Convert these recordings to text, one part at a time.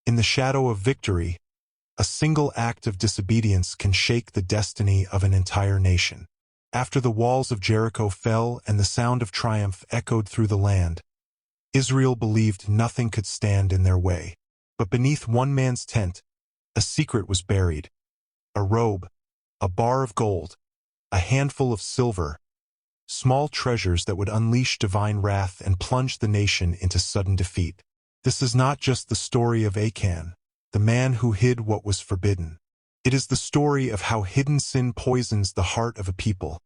In the shadow of victory, a single act of disobedience can shake the destiny of an entire nation. After the walls of Jericho fell and the sound of triumph echoed through the land, Israel believed nothing could stand in their way. But beneath one man's tent, a secret was buried. A robe, a bar of gold, a handful of silver, small treasures that would unleash divine wrath and plunge the nation into sudden defeat. This is not just the story of Achan, the man who hid what was forbidden. It is the story of how hidden sin poisons the heart of a people,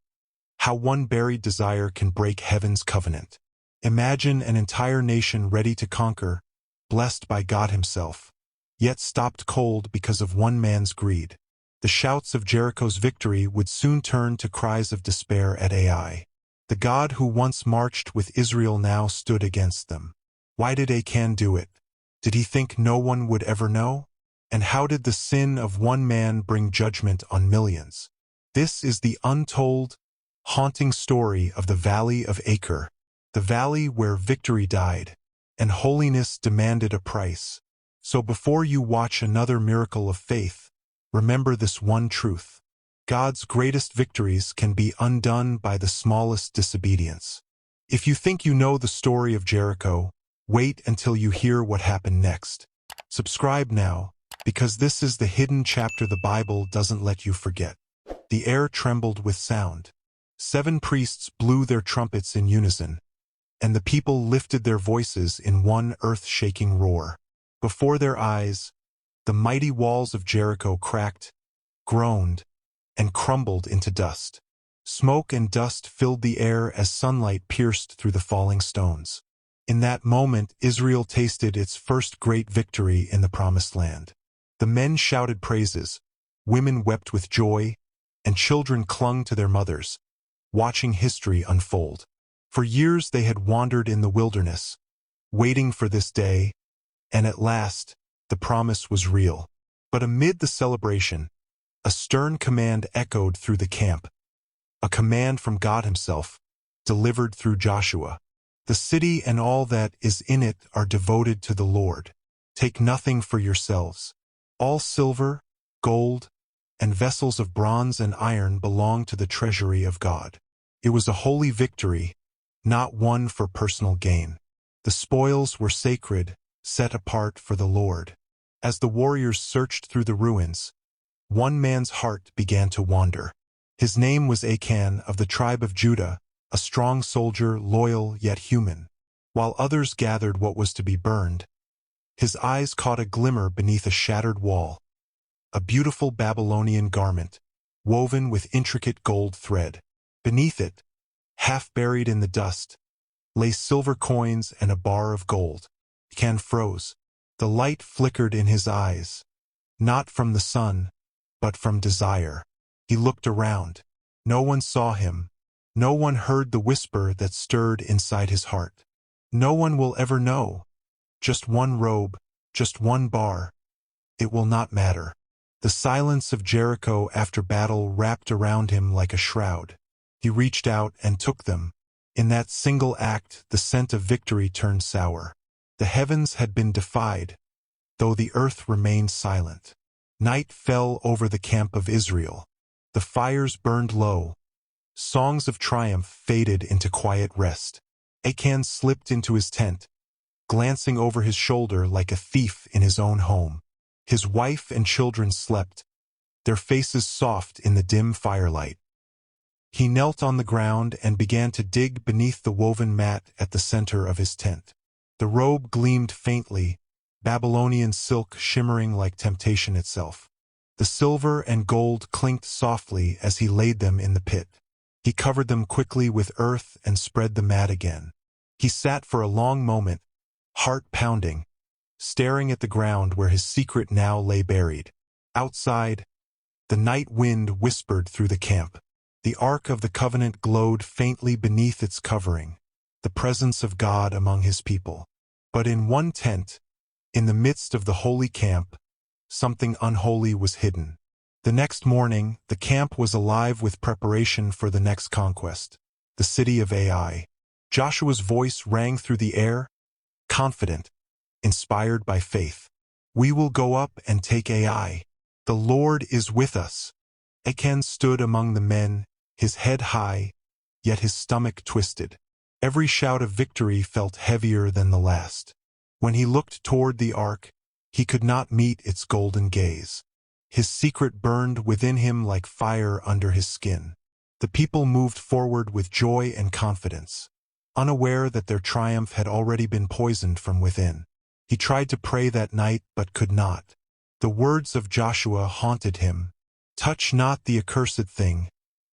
how one buried desire can break heaven's covenant. Imagine an entire nation ready to conquer, blessed by God himself, yet stopped cold because of one man's greed. The shouts of Jericho's victory would soon turn to cries of despair at Ai. The God who once marched with Israel now stood against them. Why did Achan do it? Did he think no one would ever know? And how did the sin of one man bring judgment on millions? This is the untold, haunting story of the Valley of Achor, the valley where victory died, and holiness demanded a price. So before you watch another miracle of faith, remember this one truth. God's greatest victories can be undone by the smallest disobedience. If you think you know the story of Jericho, wait until you hear what happened next. Subscribe now, because this is the hidden chapter the Bible doesn't let you forget. The air trembled with sound. 7 priests blew their trumpets in unison, and the people lifted their voices in one earth-shaking roar. Before their eyes, the mighty walls of Jericho cracked, groaned, and crumbled into dust. Smoke and dust filled the air as sunlight pierced through the falling stones. In that moment, Israel tasted its first great victory in the Promised Land. The men shouted praises, women wept with joy, and children clung to their mothers, watching history unfold. For years they had wandered in the wilderness, waiting for this day, and at last, the promise was real. But amid the celebration, a stern command echoed through the camp, a command from God himself, delivered through Joshua. The city and all that is in it are devoted to the Lord. Take nothing for yourselves. All silver, gold, and vessels of bronze and iron belong to the treasury of God. It was a holy victory, not one for personal gain. The spoils were sacred, set apart for the Lord. As the warriors searched through the ruins, one man's heart began to wander. His name was Achan of the tribe of Judah, a strong soldier, loyal yet human. While others gathered what was to be burned, his eyes caught a glimmer beneath a shattered wall, a beautiful Babylonian garment, woven with intricate gold thread. Beneath it, half buried in the dust, lay silver coins and a bar of gold. Achan froze. The light flickered in his eyes, not from the sun, but from desire. He looked around. No one saw him. No one heard the whisper that stirred inside his heart. No one will ever know. Just one robe, just one bar. It will not matter. The silence of Jericho after battle wrapped around him like a shroud. He reached out and took them. In that single act, the scent of victory turned sour. The heavens had been defied, though the earth remained silent. Night fell over the camp of Israel. The fires burned low. Songs of triumph faded into quiet rest. Achan slipped into his tent, glancing over his shoulder like a thief in his own home. His wife and children slept, their faces soft in the dim firelight. He knelt on the ground and began to dig beneath the woven mat at the center of his tent. The robe gleamed faintly, Babylonian silk shimmering like temptation itself. The silver and gold clinked softly as he laid them in the pit. He covered them quickly with earth and spread the mat again. He sat for a long moment, heart pounding, staring at the ground where his secret now lay buried. Outside, the night wind whispered through the camp. The Ark of the Covenant glowed faintly beneath its covering, the presence of God among his people. But in one tent, in the midst of the holy camp, something unholy was hidden. The next morning, the camp was alive with preparation for the next conquest, the city of Ai. Joshua's voice rang through the air, confident, inspired by faith. We will go up and take Ai. The Lord is with us. Achan stood among the men, his head high, yet his stomach twisted. Every shout of victory felt heavier than the last. When he looked toward the ark, he could not meet its golden gaze. His secret burned within him like fire under his skin. The people moved forward with joy and confidence, unaware that their triumph had already been poisoned from within. He tried to pray that night but could not. The words of Joshua haunted him. Touch not the accursed thing,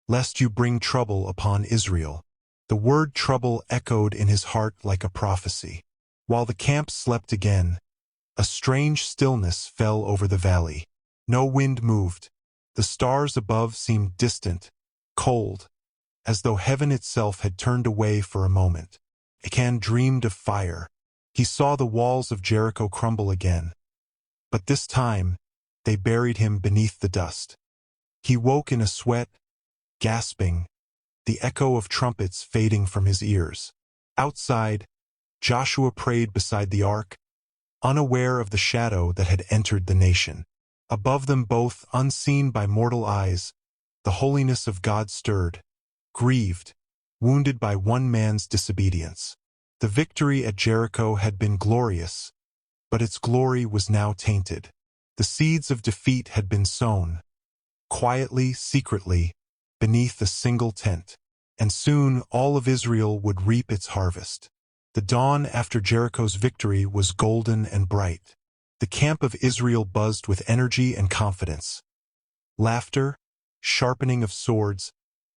lest you bring trouble upon Israel. The word trouble echoed in his heart like a prophecy. While the camp slept again, a strange stillness fell over the valley. No wind moved. The stars above seemed distant, cold, as though heaven itself had turned away for a moment. Achan dreamed of fire. He saw the walls of Jericho crumble again. But this time, they buried him beneath the dust. He woke in a sweat, gasping, the echo of trumpets fading from his ears. Outside, Joshua prayed beside the ark, unaware of the shadow that had entered the nation. Above them both, unseen by mortal eyes, the holiness of God stirred, grieved, wounded by one man's disobedience. The victory at Jericho had been glorious, but its glory was now tainted. The seeds of defeat had been sown, quietly, secretly, beneath a single tent, and soon all of Israel would reap its harvest. The dawn after Jericho's victory was golden and bright. The camp of Israel buzzed with energy and confidence. Laughter, sharpening of swords,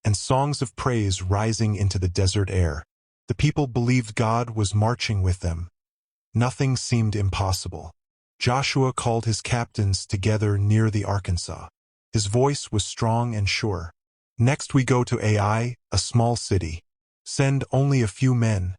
and songs of praise rising into the desert air. The people believed God was marching with them. Nothing seemed impossible. Joshua called his captains together near the Arkansas. His voice was strong and sure. Next we go to Ai, a small city. Send only a few men.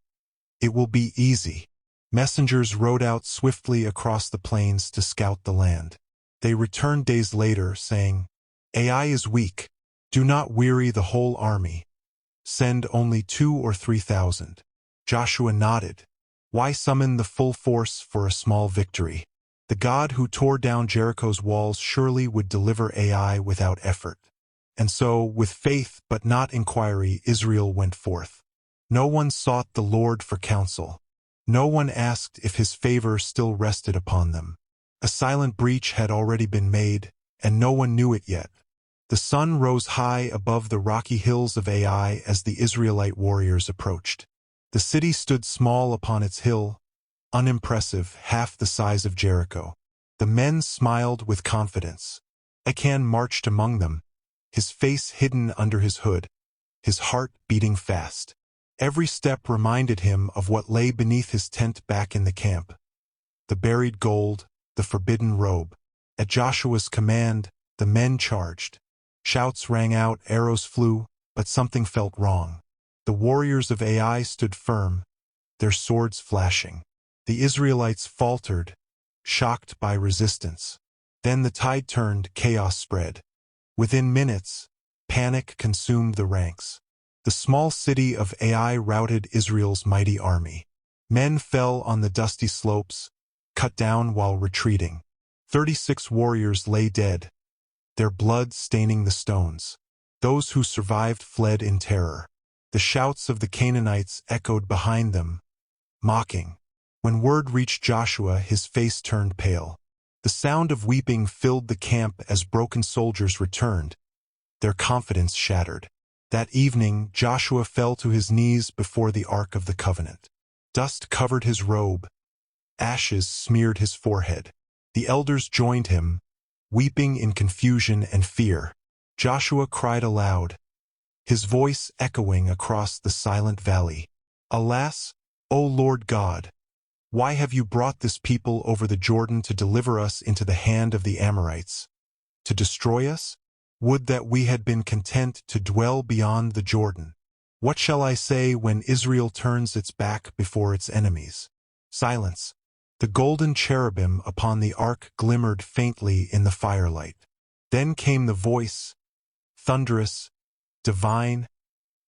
It will be easy. Messengers rode out swiftly across the plains to scout the land. They returned days later, saying, Ai is weak. Do not weary the whole army. Send only 2,000 or 3,000. Joshua nodded. Why summon the full force for a small victory? The God who tore down Jericho's walls surely would deliver Ai without effort. And so, with faith but not inquiry, Israel went forth. No one sought the Lord for counsel. No one asked if his favor still rested upon them. A silent breach had already been made, and no one knew it yet. The sun rose high above the rocky hills of Ai as the Israelite warriors approached. The city stood small upon its hill, unimpressive, half the size of Jericho. The men smiled with confidence. Achan marched among them, his face hidden under his hood, his heart beating fast. Every step reminded him of what lay beneath his tent back in the camp. The buried gold, the forbidden robe. At Joshua's command, the men charged. Shouts rang out, arrows flew, but something felt wrong. The warriors of Ai stood firm, their swords flashing. The Israelites faltered, shocked by resistance. Then the tide turned, chaos spread. Within minutes, panic consumed the ranks. The small city of Ai routed Israel's mighty army. Men fell on the dusty slopes, cut down while retreating. 36 warriors lay dead, their blood staining the stones. Those who survived fled in terror. The shouts of the Canaanites echoed behind them, mocking. When word reached Joshua, his face turned pale. The sound of weeping filled the camp as broken soldiers returned, their confidence shattered. That evening, Joshua fell to his knees before the Ark of the Covenant. Dust covered his robe. Ashes smeared his forehead. The elders joined him, weeping in confusion and fear. Joshua cried aloud, his voice echoing across the silent valley. Alas, O Lord God, why have you brought this people over the Jordan to deliver us into the hand of the Amorites? To destroy us? Would that we had been content to dwell beyond the Jordan. What shall I say when Israel turns its back before its enemies? Silence. The golden cherubim upon the ark glimmered faintly in the firelight. Then came the voice, thunderous, divine,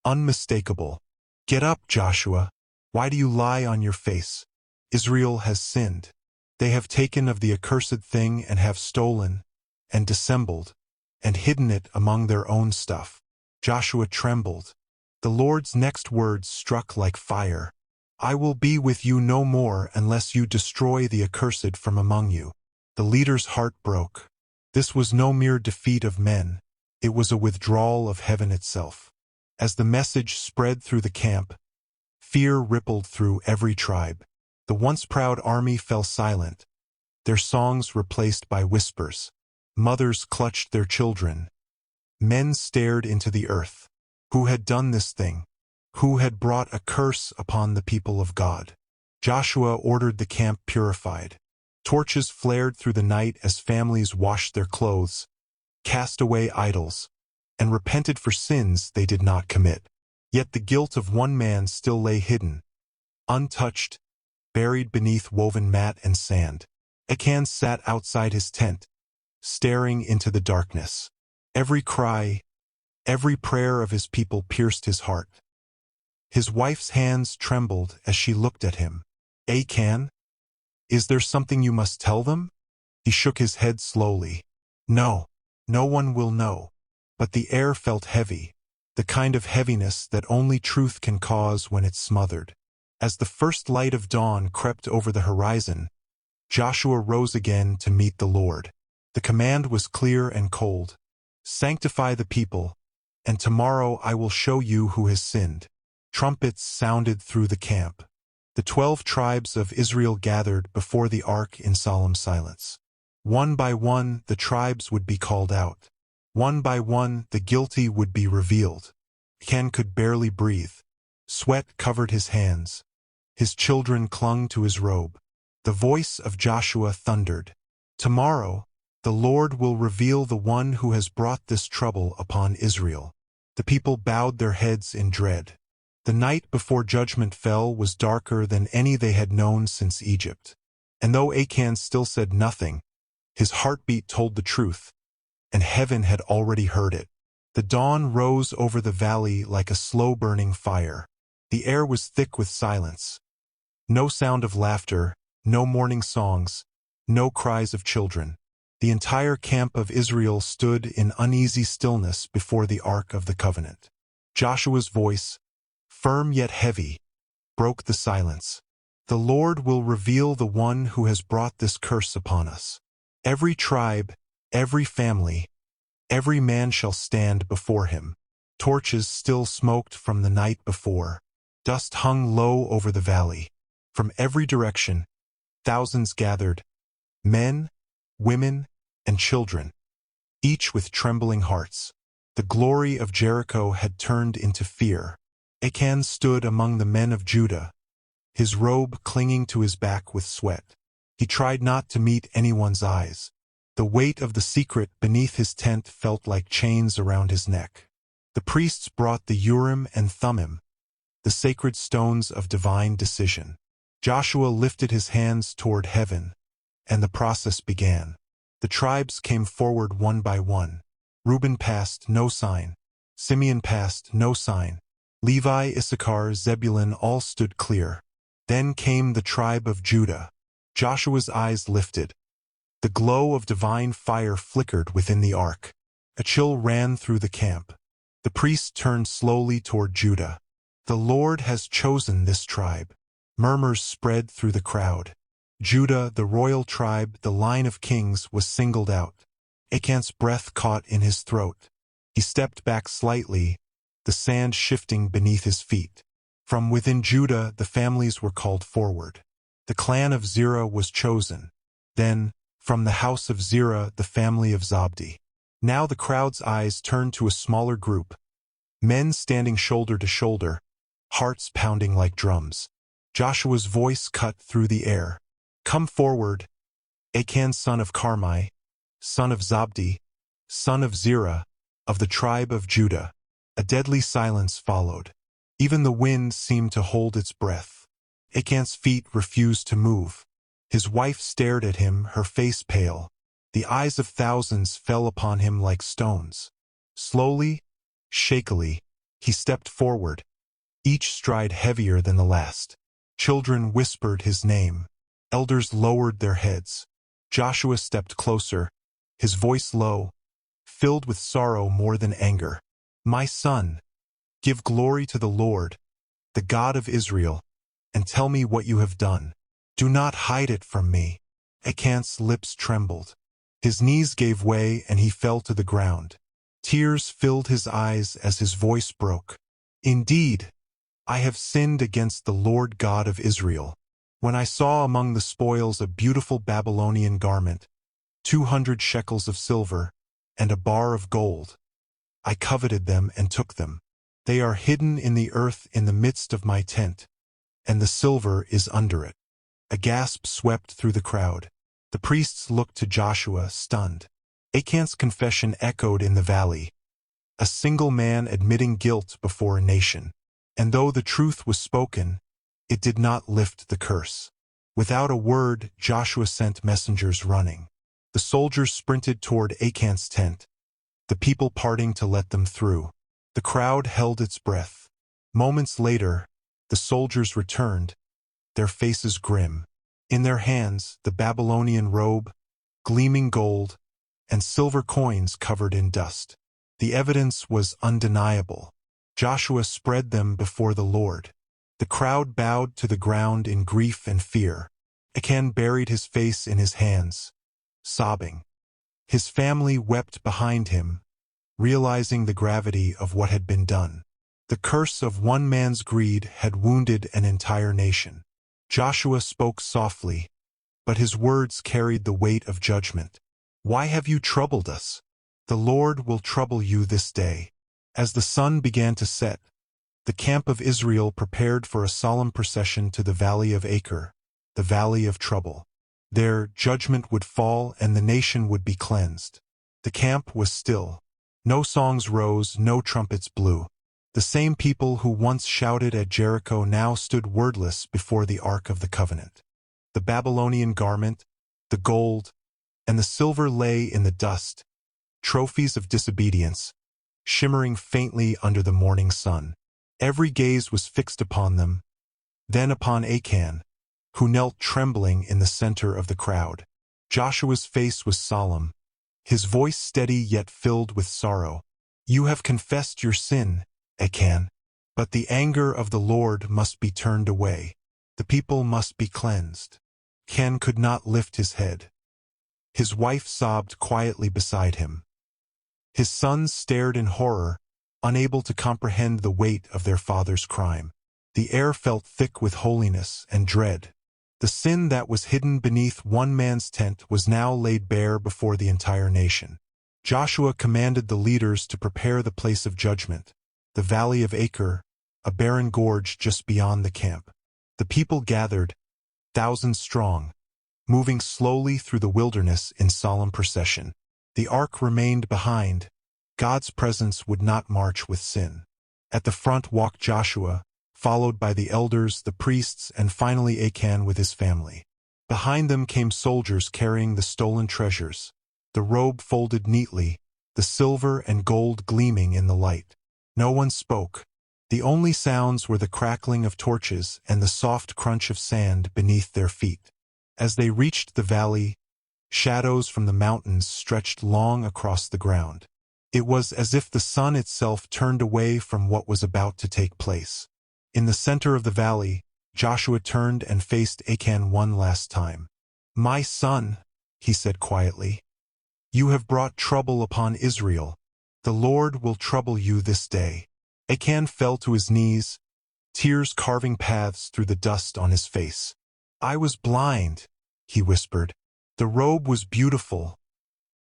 unmistakable. Get up, Joshua. Why do you lie on your face? Israel has sinned. They have taken of the accursed thing and have stolen, and dissembled, and hidden it among their own stuff. Joshua trembled. The Lord's next words struck like fire. I will be with you no more unless you destroy the accursed from among you. The leader's heart broke. This was no mere defeat of men. It was a withdrawal of heaven itself. As the message spread through the camp, fear rippled through every tribe. The once proud army fell silent, their songs replaced by whispers. Mothers clutched their children. Men stared into the earth. Who had done this thing? Who had brought a curse upon the people of God? Joshua ordered the camp purified. Torches flared through the night as families washed their clothes, cast away idols, and repented for sins they did not commit. Yet the guilt of one man still lay hidden, untouched, buried beneath woven mat and sand. Achan sat outside his tent, staring into the darkness. Every cry, every prayer of his people pierced his heart. His wife's hands trembled as she looked at him. Achan, is there something you must tell them? He shook his head slowly. No, no one will know. But the air felt heavy, the kind of heaviness that only truth can cause when it's smothered. As the first light of dawn crept over the horizon, Joshua rose again to meet the Lord. The command was clear and cold. Sanctify the people, and tomorrow I will show you who has sinned. Trumpets sounded through the camp. The 12 tribes of Israel gathered before the ark in solemn silence. One by one the tribes would be called out. One by one the guilty would be revealed. Achan could barely breathe. Sweat covered his hands. His children clung to his robe. The voice of Joshua thundered. Tomorrow, the Lord will reveal the one who has brought this trouble upon Israel. The people bowed their heads in dread. The night before judgment fell was darker than any they had known since Egypt. And though Achan still said nothing, his heartbeat told the truth, and heaven had already heard it. The dawn rose over the valley like a slow-burning fire. The air was thick with silence. No sound of laughter, no morning songs, no cries of children. The entire camp of Israel stood in uneasy stillness before the Ark of the Covenant. Joshua's voice, firm yet heavy, broke the silence. The Lord will reveal the one who has brought this curse upon us. Every tribe, every family, every man shall stand before him. Torches still smoked from the night before. Dust hung low over the valley. From every direction, thousands gathered, men, women, and children, each with trembling hearts. The glory of Jericho had turned into fear. Achan stood among the men of Judah, his robe clinging to his back with sweat. He tried not to meet anyone's eyes. The weight of the secret beneath his tent felt like chains around his neck. The priests brought the Urim and Thummim, the sacred stones of divine decision. Joshua lifted his hands toward heaven, and the process began. The tribes came forward one by one. Reuben passed, no sign. Simeon passed, no sign. Levi, Issachar, Zebulun all stood clear. Then came the tribe of Judah. Joshua's eyes lifted. The glow of divine fire flickered within the ark. A chill ran through the camp. The priests turned slowly toward Judah. The Lord has chosen this tribe. Murmurs spread through the crowd. Judah, the royal tribe, the line of kings, was singled out. Achan's breath caught in his throat. He stepped back slightly, the sand shifting beneath his feet. From within Judah, the families were called forward. The clan of Zerah was chosen. Then, from the house of Zerah, the family of Zabdi. Now the crowd's eyes turned to a smaller group. Men standing shoulder to shoulder, hearts pounding like drums. Joshua's voice cut through the air. Come forward, Achan son of Carmi, son of Zabdi, son of Zerah, of the tribe of Judah. A deadly silence followed. Even the wind seemed to hold its breath. Achan's feet refused to move. His wife stared at him, her face pale. The eyes of thousands fell upon him like stones. Slowly, shakily, he stepped forward, each stride heavier than the last. Children whispered his name. Elders lowered their heads. Joshua stepped closer, his voice low, filled with sorrow more than anger. "My son, give glory to the Lord, the God of Israel, and tell me what you have done. Do not hide it from me." Achan's lips trembled. His knees gave way and he fell to the ground. Tears filled his eyes as his voice broke. "Indeed, I have sinned against the Lord God of Israel. When I saw among the spoils a beautiful Babylonian garment, 200 shekels of silver, and a bar of gold, I coveted them and took them. They are hidden in the earth in the midst of my tent, and the silver is under it." A gasp swept through the crowd. The priests looked to Joshua, stunned. Achan's confession echoed in the valley, a single man admitting guilt before a nation. And though the truth was spoken, it did not lift the curse. Without a word, Joshua sent messengers running. The soldiers sprinted toward Achan's tent, the people parting to let them through. The crowd held its breath. Moments later, the soldiers returned, their faces grim. In their hands, the Babylonian robe, gleaming gold, and silver coins covered in dust. The evidence was undeniable. Joshua spread them before the Lord. The crowd bowed to the ground in grief and fear. Achan buried his face in his hands, sobbing. His family wept behind him, realizing the gravity of what had been done. The curse of one man's greed had wounded an entire nation. Joshua spoke softly, but his words carried the weight of judgment. "Why have you troubled us? The Lord will trouble you this day." As the sun began to set, the camp of Israel prepared for a solemn procession to the Valley of Achor, the Valley of Trouble. There, judgment would fall and the nation would be cleansed. The camp was still. No songs rose, no trumpets blew. The same people who once shouted at Jericho now stood wordless before the Ark of the Covenant. The Babylonian garment, the gold, and the silver lay in the dust, trophies of disobedience, shimmering faintly under the morning sun. Every gaze was fixed upon them, then upon Achan, who knelt trembling in the center of the crowd. Joshua's face was solemn, his voice steady yet filled with sorrow. "You have confessed your sin, Achan, but the anger of the Lord must be turned away. The people must be cleansed." Achan could not lift his head. His wife sobbed quietly beside him. His sons stared in horror, unable to comprehend the weight of their father's crime. The air felt thick with holiness and dread. The sin that was hidden beneath one man's tent was now laid bare before the entire nation. Joshua commanded the leaders to prepare the place of judgment, the Valley of Achor, a barren gorge just beyond the camp. The people gathered, thousands strong, moving slowly through the wilderness in solemn procession. The ark remained behind. God's presence would not march with sin. At the front walked Joshua, followed by the elders, the priests, and finally Achan with his family. Behind them came soldiers carrying the stolen treasures, the robe folded neatly, the silver and gold gleaming in the light. No one spoke. The only sounds were the crackling of torches and the soft crunch of sand beneath their feet. As they reached the valley, shadows from the mountains stretched long across the ground. It was as if the sun itself turned away from what was about to take place. In the center of the valley, Joshua turned and faced Achan one last time. "My son," he said quietly, "you have brought trouble upon Israel. The Lord will trouble you this day." Achan fell to his knees, tears carving paths through the dust on his face. "I was blind," he whispered. "The robe was beautiful.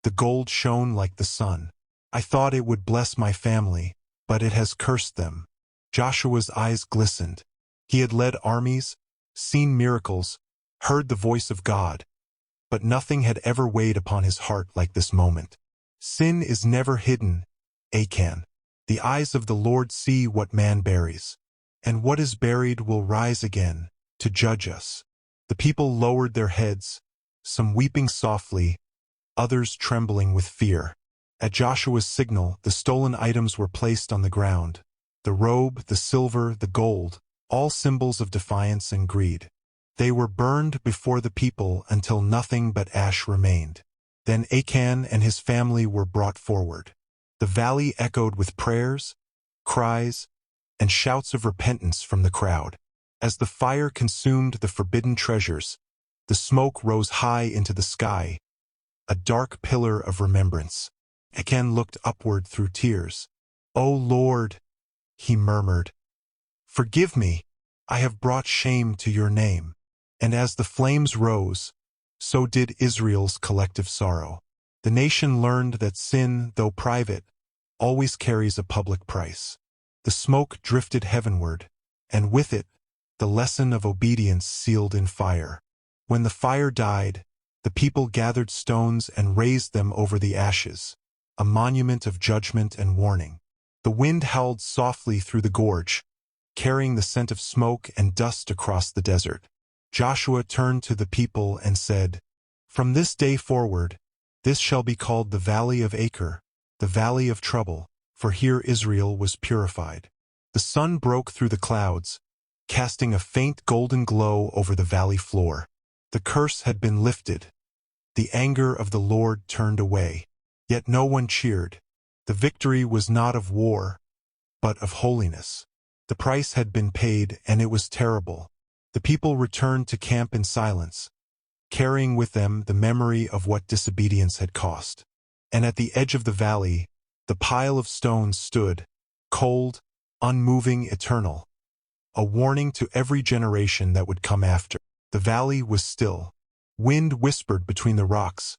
The gold shone like the sun. I thought it would bless my family, but it has cursed them." Joshua's eyes glistened. He had led armies, seen miracles, heard the voice of God, but nothing had ever weighed upon his heart like this moment. "Sin is never hidden, Achan. The eyes of the Lord see what man buries, and what is buried will rise again to judge us." The people lowered their heads, some weeping softly, others trembling with fear. At Joshua's signal, the stolen items were placed on the ground. The robe, the silver, the gold, all symbols of defiance and greed. They were burned before the people until nothing but ash remained. Then Achan and his family were brought forward. The valley echoed with prayers, cries, and shouts of repentance from the crowd. As the fire consumed the forbidden treasures, the smoke rose high into the sky, a dark pillar of remembrance. Achan looked upward through tears. "O Lord," he murmured, "forgive me, I have brought shame to your name." And as the flames rose, so did Israel's collective sorrow. The nation learned that sin, though private, always carries a public price. The smoke drifted heavenward, and with it, the lesson of obedience sealed in fire. When the fire died, the people gathered stones and raised them over the ashes, a monument of judgment and warning. The wind howled softly through the gorge, carrying the scent of smoke and dust across the desert. Joshua turned to the people and said, "From this day forward, this shall be called the Valley of Achor, the Valley of Trouble, for here Israel was purified." The sun broke through the clouds, casting a faint golden glow over the valley floor. The curse had been lifted. The anger of the Lord turned away. Yet no one cheered. The victory was not of war, but of holiness. The price had been paid, and it was terrible. The people returned to camp in silence, carrying with them the memory of what disobedience had cost. And at the edge of the valley, the pile of stones stood, cold, unmoving, eternal, a warning to every generation that would come after. The valley was still. Wind whispered between the rocks,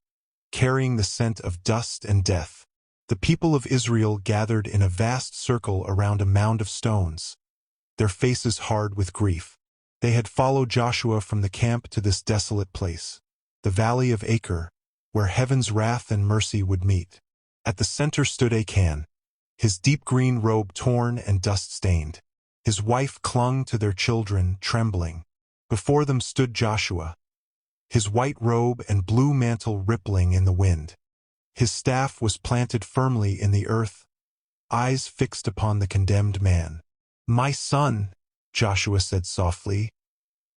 carrying the scent of dust and death. The people of Israel gathered in a vast circle around a mound of stones, their faces hard with grief. They had followed Joshua from the camp to this desolate place, the Valley of Achor, where heaven's wrath and mercy would meet. At the center stood Achan, his deep green robe torn and dust-stained. His wife clung to their children, trembling. Before them stood Joshua, his white robe and blue mantle rippling in the wind. His staff was planted firmly in the earth, eyes fixed upon the condemned man. "My son," Joshua said softly,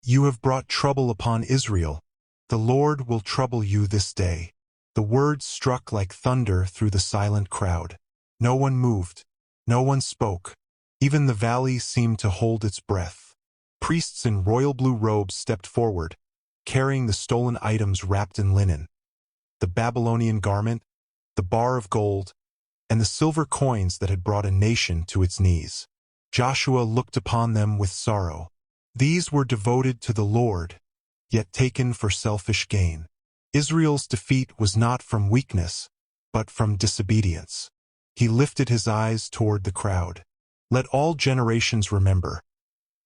"you have brought trouble upon Israel. The Lord will trouble you this day." The words struck like thunder through the silent crowd. No one moved. No one spoke. Even the valley seemed to hold its breath. Priests in royal blue robes stepped forward, carrying the stolen items wrapped in linen. The Babylonian garment, the bar of gold, and the silver coins that had brought a nation to its knees. Joshua looked upon them with sorrow. These were devoted to the Lord, yet taken for selfish gain. Israel's defeat was not from weakness, but from disobedience. He lifted his eyes toward the crowd. Let all generations remember,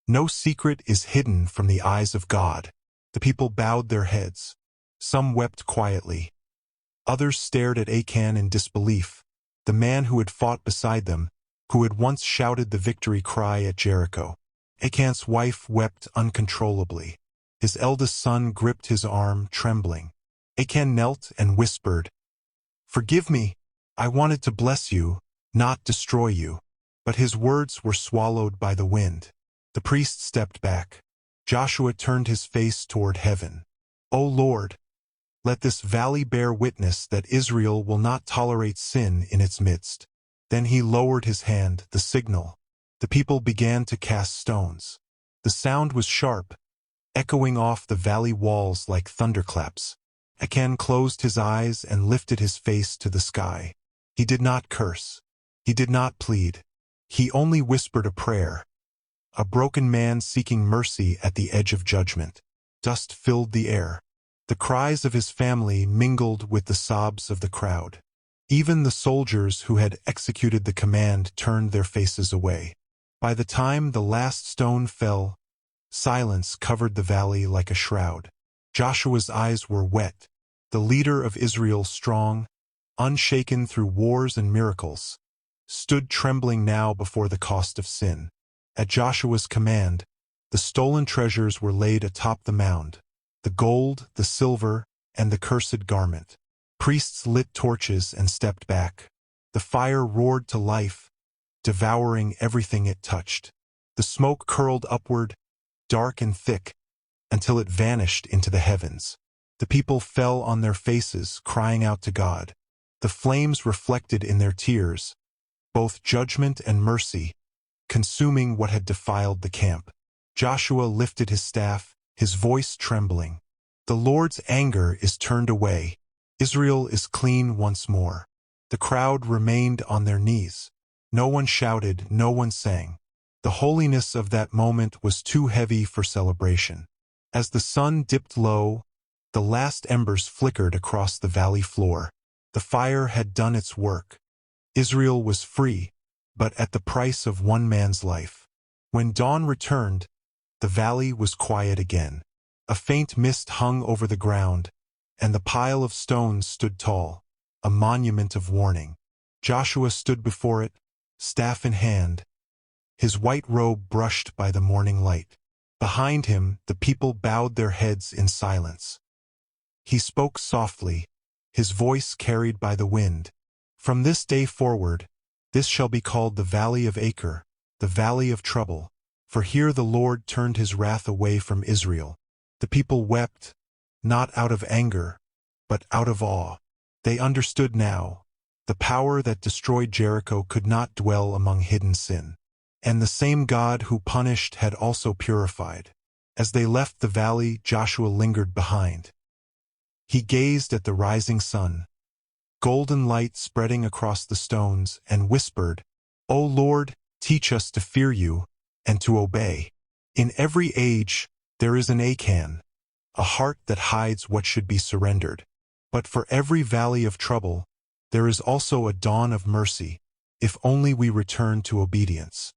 no secret is hidden from the eyes of God. The people bowed their heads. Some wept quietly. Others stared at Achan in disbelief, the man who had fought beside them, who had once shouted the victory cry at Jericho. Achan's wife wept uncontrollably. His eldest son gripped his arm, trembling. Achan knelt and whispered, "Forgive me, I wanted to bless you, not destroy you." But his words were swallowed by the wind. The priest stepped back. Joshua turned his face toward heaven. "O Lord, let this valley bear witness that Israel will not tolerate sin in its midst." Then he lowered his hand, the signal. The people began to cast stones. The sound was sharp, echoing off the valley walls like thunderclaps. Achan closed his eyes and lifted his face to the sky. He did not curse. He did not plead. He only whispered a prayer, a broken man seeking mercy at the edge of judgment. Dust filled the air. The cries of his family mingled with the sobs of the crowd. Even the soldiers who had executed the command turned their faces away. By the time the last stone fell, silence covered the valley like a shroud. Joshua's eyes were wet. The leader of Israel, strong, unshaken through wars and miracles, stood trembling now before the cost of sin. At Joshua's command, the stolen treasures were laid atop the mound, the gold, the silver, and the cursed garment. Priests lit torches and stepped back. The fire roared to life, devouring everything it touched. The smoke curled upward, dark and thick, until it vanished into the heavens. The people fell on their faces, crying out to God. The flames reflected in their tears, both judgment and mercy, consuming what had defiled the camp. Joshua lifted his staff, his voice trembling. The Lord's anger is turned away. Israel is clean once more. The crowd remained on their knees. No one shouted, no one sang. The holiness of that moment was too heavy for celebration. As the sun dipped low, the last embers flickered across the valley floor. The fire had done its work. Israel was free, but at the price of one man's life. When dawn returned, the valley was quiet again. A faint mist hung over the ground, and the pile of stones stood tall, a monument of warning. Joshua stood before it, staff in hand, his white robe brushed by the morning light. Behind him, the people bowed their heads in silence. He spoke softly, his voice carried by the wind. From this day forward, this shall be called the Valley of Achor, the Valley of Trouble, for here the Lord turned his wrath away from Israel. The people wept, not out of anger, but out of awe. They understood now. The power that destroyed Jericho could not dwell among hidden sin. And the same God who punished had also purified. As they left the valley, Joshua lingered behind. He gazed at the rising sun, golden light spreading across the stones, and whispered, "O Lord, teach us to fear you and to obey." In every age, there is an Achan, a heart that hides what should be surrendered. But for every valley of trouble, there is also a dawn of mercy, if only we return to obedience.